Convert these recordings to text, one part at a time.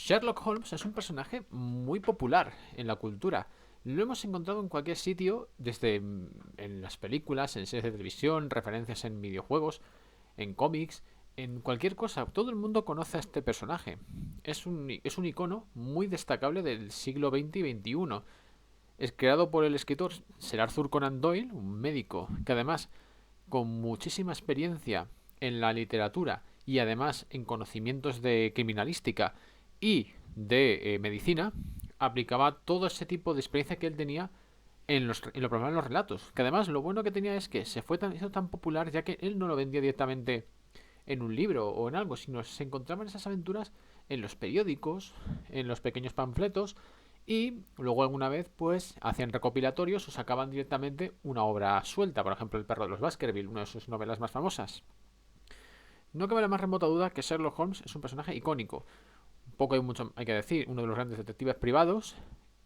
Sherlock Holmes es un personaje muy popular en la cultura. Lo hemos encontrado en cualquier sitio, desde en las películas, en series de televisión, referencias en videojuegos, en cómics, en cualquier cosa. Todo el mundo conoce a este personaje. Es un icono muy destacable del siglo XX y XXI. Es creado por el escritor Sir Arthur Conan Doyle, un médico que además, con muchísima experiencia en la literatura y además en conocimientos de criminalística y de medicina, aplicaba todo ese tipo de experiencia que él tenía en los relatos. Que además lo bueno que tenía es que hizo tan popular ya que él no lo vendía directamente en un libro o en algo, sino se encontraban esas aventuras en los periódicos, en los pequeños panfletos y luego alguna vez pues hacían recopilatorios o sacaban directamente una obra suelta, por ejemplo El perro de los Baskerville, una de sus novelas más famosas. No cabe la más remota duda que Sherlock Holmes es un personaje icónico. Poco hay mucho hay que decir, uno de los grandes detectives privados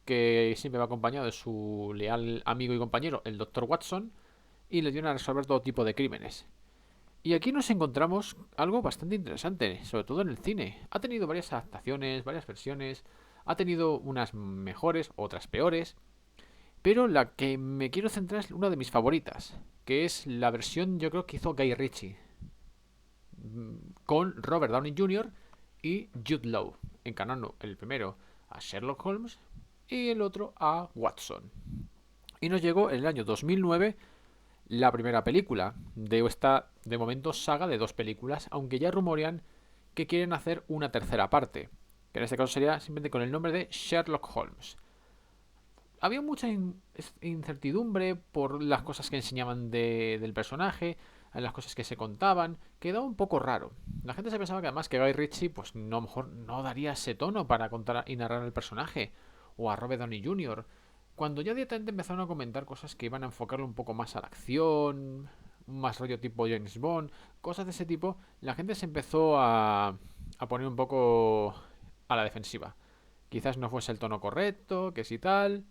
que siempre va acompañado de su leal amigo y compañero, el Dr. Watson, y le dieron a resolver todo tipo de crímenes. Y aquí nos encontramos algo bastante interesante, sobre todo en el cine. Ha tenido varias adaptaciones, varias versiones, ha tenido unas mejores, otras peores, pero la que me quiero centrar es una de mis favoritas, que es la versión yo creo que hizo Guy Ritchie, con Robert Downey Jr. y Jude Law, encarnando el primero a Sherlock Holmes y el otro a Watson. Y nos llegó en el año 2009 la primera película de esta, de momento, saga de dos películas, aunque ya rumorean que quieren hacer una tercera parte, que en este caso sería simplemente con el nombre de Sherlock Holmes. Había mucha incertidumbre por las cosas que enseñaban del personaje, las cosas que se contaban, quedaba un poco raro. La gente se pensaba que además que Guy Ritchie pues no, a lo mejor no daría ese tono para contar y narrar el personaje, o a Robert Downey Jr., cuando ya directamente empezaron a comentar cosas que iban a enfocarlo un poco más a la acción, más rollo tipo James Bond, cosas de ese tipo, la gente se empezó a poner un poco a la defensiva. Quizás no fuese el tono correcto, que si tal.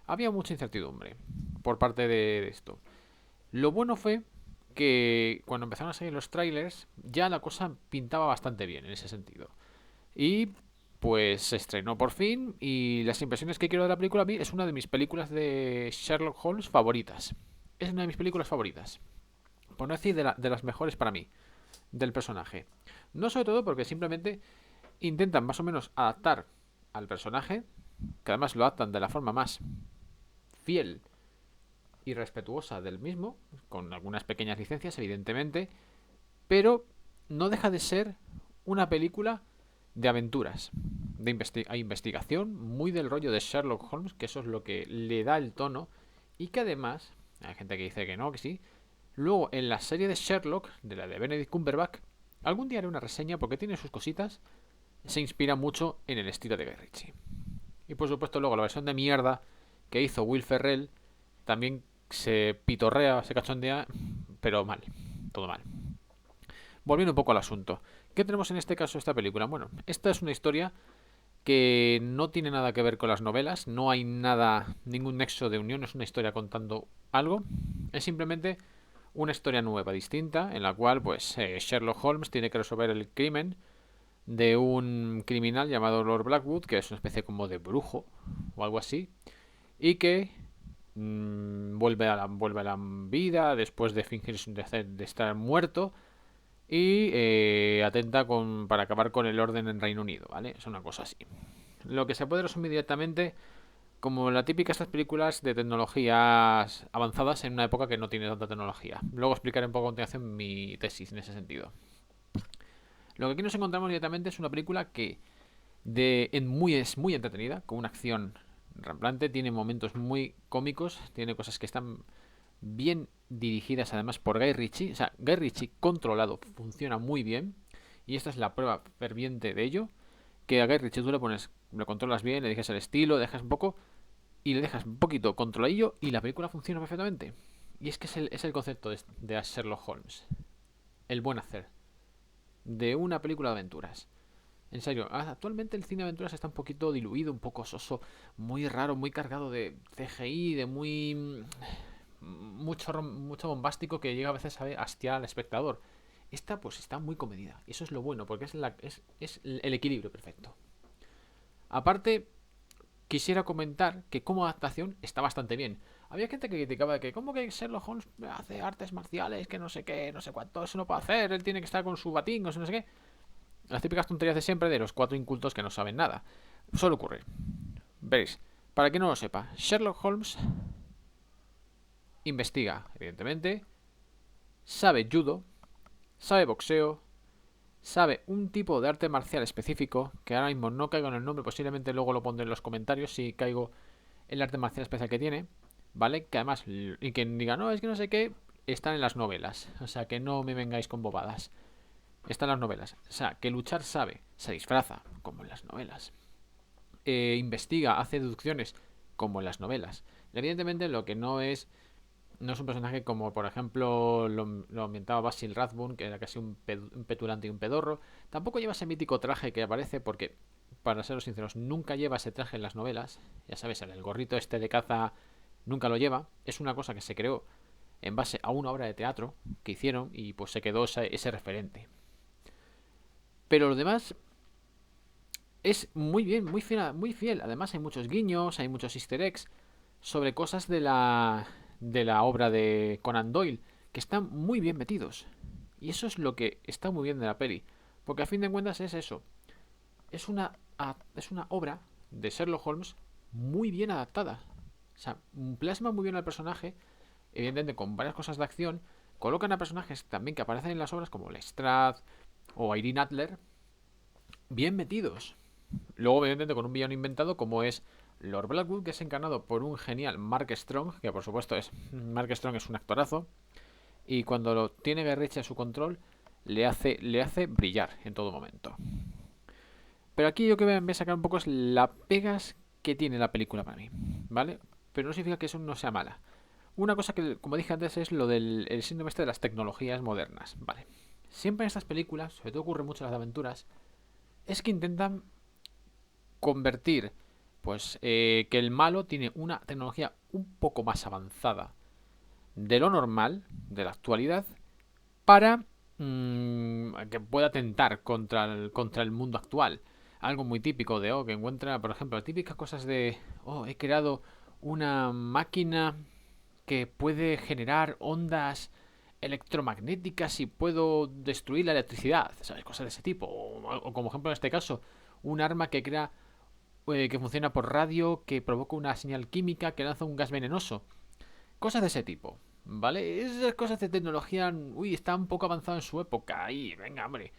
Había mucha incertidumbre por parte de esto. Lo bueno fue que cuando empezaron a salir los trailers, ya la cosa pintaba bastante bien en ese sentido. Y pues se estrenó por fin y las impresiones que quiero de la película a mí es una de mis películas de Sherlock Holmes favoritas. Es una de mis películas favoritas. Por no decir de las mejores para mí, del personaje. No sobre todo porque simplemente intentan más o menos adaptar al personaje, que además lo adaptan de la forma más fiel y respetuosa del mismo, con algunas pequeñas licencias, evidentemente, pero no deja de ser una película de aventuras, de investigación, muy del rollo de Sherlock Holmes, que eso es lo que le da el tono, y que además, hay gente que dice que no, que sí, luego en la serie de Sherlock, de la de Benedict Cumberbatch, algún día haré una reseña porque tiene sus cositas, se inspira mucho en el estilo de Guy Ritchie. Y por supuesto luego la versión de mierda que hizo Will Ferrell también se pitorrea, se cachondea, pero mal, todo mal. Volviendo un poco al asunto. ¿Qué tenemos en este caso de esta película? Bueno, esta es una historia que no tiene nada que ver con las novelas, no hay nada, ningún nexo de unión, es una historia contando algo, es simplemente una historia nueva, distinta, en la cual pues Sherlock Holmes tiene que resolver el crimen de un criminal llamado Lord Blackwood, que es una especie como de brujo o algo así, y que vuelve a la vida después de fingir de estar muerto y atenta para acabar con el orden en Reino Unido, ¿vale? Es una cosa así. Lo que se puede resumir directamente como la típica estas películas de tecnologías avanzadas en una época que no tiene tanta tecnología. Luego explicaré un poco a continuación mi tesis en ese sentido. Lo que aquí nos encontramos directamente es una película que es muy entretenida, con una acción ramplante, tiene momentos muy cómicos, tiene cosas que están bien dirigidas además por Guy Ritchie. O sea, Guy Ritchie controlado funciona muy bien. Y esta es la prueba ferviente de ello. Que a Guy Ritchie tú le pones, lo controlas bien, le dejas el estilo, le dejas un poco y le dejas un poquito controladillo y la película funciona perfectamente. Y es que es el concepto de Sherlock Holmes. El buen hacer. De una película de aventuras. En serio, actualmente el cine de aventuras está un poquito diluido, un poco soso, muy raro, muy cargado de CGI, de muy mucho bombástico que llega a veces a hastiar al espectador. Esta pues está muy comedida. Y eso es lo bueno, porque es el equilibrio perfecto. Aparte, quisiera comentar que como adaptación está bastante bien. Había gente que criticaba de que, ¿cómo que Sherlock Holmes hace artes marciales? Que no sé qué, no sé cuánto, eso no puede hacer, él tiene que estar con su batín, no sé qué. Las típicas tonterías de siempre de los 4 incultos que no saben nada. Suele ocurrir. Veréis, para quien no lo sepa, Sherlock Holmes investiga, evidentemente, sabe judo, sabe boxeo, sabe un tipo de arte marcial específico, que ahora mismo no caigo en el nombre, posiblemente luego lo pondré en los comentarios si caigo en el arte marcial especial que tiene, ¿vale? Que además, y quien diga, no, es que no sé qué, están en las novelas, o sea, que no me vengáis con bobadas. Están en las novelas, o sea, que luchar sabe, se disfraza, como en las novelas. Investiga, hace deducciones, como en las novelas. Evidentemente lo que no es un personaje como, por ejemplo, lo ambientaba Basil Rathbone, que era casi un petulante y un pedorro. Tampoco lleva ese mítico traje que aparece, porque, para ser sinceros, nunca lleva ese traje en las novelas. Ya sabes, el gorrito este de caza nunca lo lleva. Es una cosa que se creó en base a una obra de teatro que hicieron y pues se quedó ese referente. Pero lo demás es muy bien, muy fiel, muy fiel. Además hay muchos guiños, hay muchos easter eggs sobre cosas de la obra de Conan Doyle que están muy bien metidos. Y eso es lo que está muy bien de la peli. Porque a fin de cuentas es eso. Es una obra de Sherlock Holmes muy bien adaptada. O sea, plasma muy bien al personaje, evidentemente con varias cosas de acción. Colocan a personajes también que aparecen en las obras como Lestrade o Irene Adler bien metidos. Luego, evidentemente, con un villano inventado como es Lord Blackwood, que es encarnado por un genial Mark Strong, que por supuesto Mark Strong es un actorazo, y cuando lo tiene Guy a su control, le hace brillar en todo momento. Pero aquí yo que voy a sacar un poco es las pegas que tiene la película para mí, ¿vale? Pero no significa que eso no sea mala. Una cosa que, como dije antes, es lo del el síndrome este de las tecnologías modernas, ¿vale? Siempre en estas películas, sobre todo ocurre mucho en las de aventuras, es que intentan convertir, pues, que el malo tiene una tecnología un poco más avanzada de lo normal, de la actualidad, para que pueda atentar contra el mundo actual. Algo muy típico de, que encuentra, por ejemplo, típicas cosas de, he creado una máquina que puede generar ondas electromagnéticas y puedo destruir la electricidad, ¿sabes? Cosas de ese tipo. O como ejemplo en este caso, un arma que crea que funciona por radio, que provoca una señal química, que lanza un gas venenoso. Cosas de ese tipo, ¿vale? Esas cosas de tecnología, está un poco avanzado en su época. Y venga, hombre.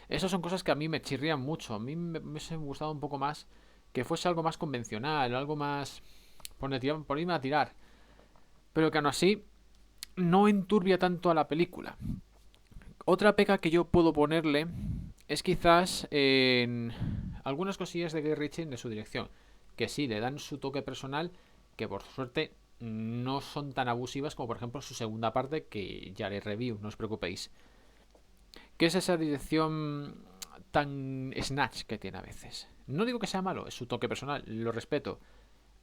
Esas son cosas que a mí me chirrían mucho. A mí me hubiese gustado un poco más que fuese algo más convencional, algo más por irme a tirar. Pero que aún así no enturbia tanto a la película. Otra pega que yo puedo ponerle es quizás en algunas cosillas de Guy Ritchie de su dirección, que sí, le dan su toque personal, que por suerte no son tan abusivas como por ejemplo su segunda parte, que ya haré review, no os preocupéis. ¿Qué es esa dirección tan snatch que tiene a veces? No digo que sea malo, es su toque personal, lo respeto.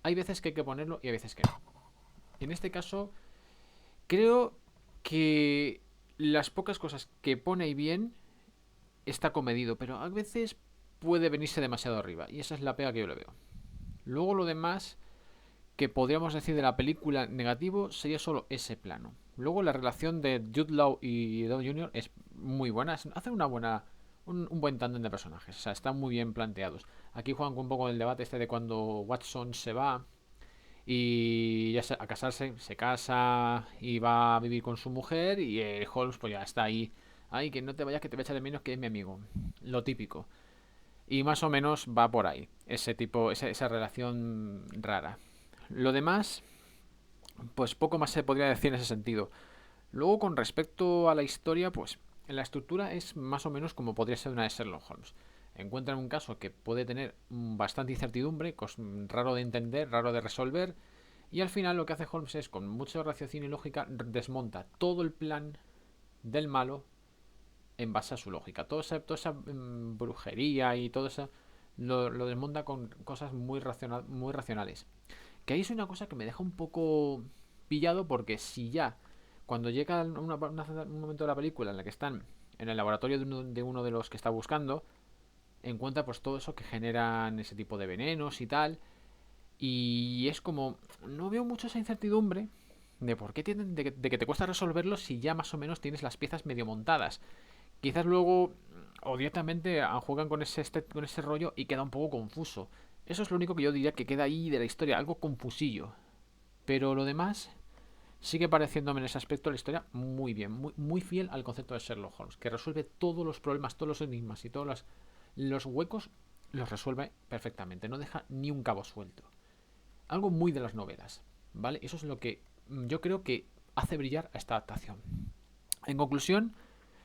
Hay veces que hay que ponerlo y hay veces que no. En este caso, creo que las pocas cosas que pone ahí bien está comedido, pero a veces puede venirse demasiado arriba. Y esa es la pega que yo le veo. Luego lo demás que podríamos decir de la película negativo sería solo ese plano. Luego la relación de Jude Law y Downey Jr. es muy buena. Hacen un buen tándem de personajes. O sea, están muy bien planteados. Aquí juegan con un poco el debate este de cuando Watson se va y ya a casarse, se casa y va a vivir con su mujer y Holmes pues ya está ahí. Ay, que no te vayas, que te voy a echar de menos, que es mi amigo. Lo típico. Y más o menos va por ahí. Ese tipo, esa relación rara. Lo demás, pues poco más se podría decir en ese sentido. Luego, con respecto a la historia, pues en la estructura es más o menos como podría ser una de Sherlock Holmes. Encuentran un caso que puede tener bastante incertidumbre, raro de entender, raro de resolver, y al final lo que hace Holmes es, con mucho raciocinio y lógica, desmonta todo el plan del malo en base a su lógica. Toda esa brujería y todo eso lo desmonta con cosas muy racionales. Que ahí es una cosa que me deja un poco pillado, porque si ya, cuando llega un momento de la película en la que están en el laboratorio de uno de los que está buscando, encuentra pues todo eso que generan ese tipo de venenos y tal. Y es como, no veo mucho esa incertidumbre de por qué tienen, de que te cuesta resolverlo si ya más o menos tienes las piezas medio montadas. Quizás luego o directamente juegan con con ese rollo y queda un poco confuso. Eso es lo único que yo diría que queda ahí de la historia, algo confusillo. Pero lo demás sigue pareciéndome en ese aspecto la historia muy bien, muy fiel al concepto de Sherlock Holmes, que resuelve todos los problemas, todos los enigmas y todos los huecos, los resuelve perfectamente, no deja ni un cabo suelto. Algo muy de las novelas, ¿vale? Eso es lo que yo creo que hace brillar a esta adaptación. En conclusión,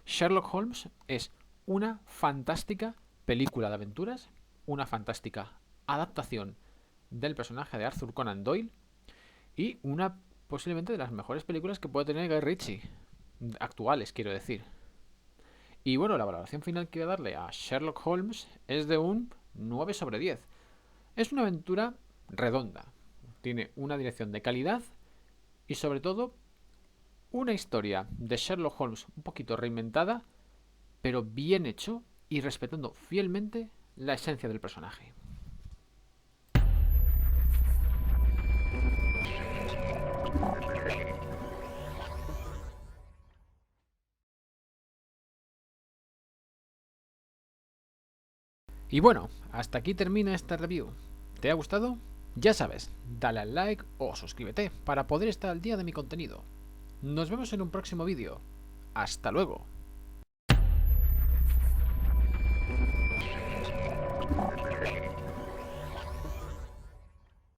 Sherlock Holmes es una fantástica película de aventuras, una fantástica adaptación del personaje de Arthur Conan Doyle y una posiblemente de las mejores películas que puede tener Guy Ritchie, actuales quiero decir. Y bueno, la valoración final que voy a darle a Sherlock Holmes es de un 9 sobre 10. Es una aventura redonda, tiene una dirección de calidad y sobre todo una historia de Sherlock Holmes un poquito reinventada, pero bien hecho y respetando fielmente la esencia del personaje. Y bueno, hasta aquí termina esta review. ¿Te ha gustado? Ya sabes, dale al like o suscríbete para poder estar al día de mi contenido. Nos vemos en un próximo vídeo. Hasta luego.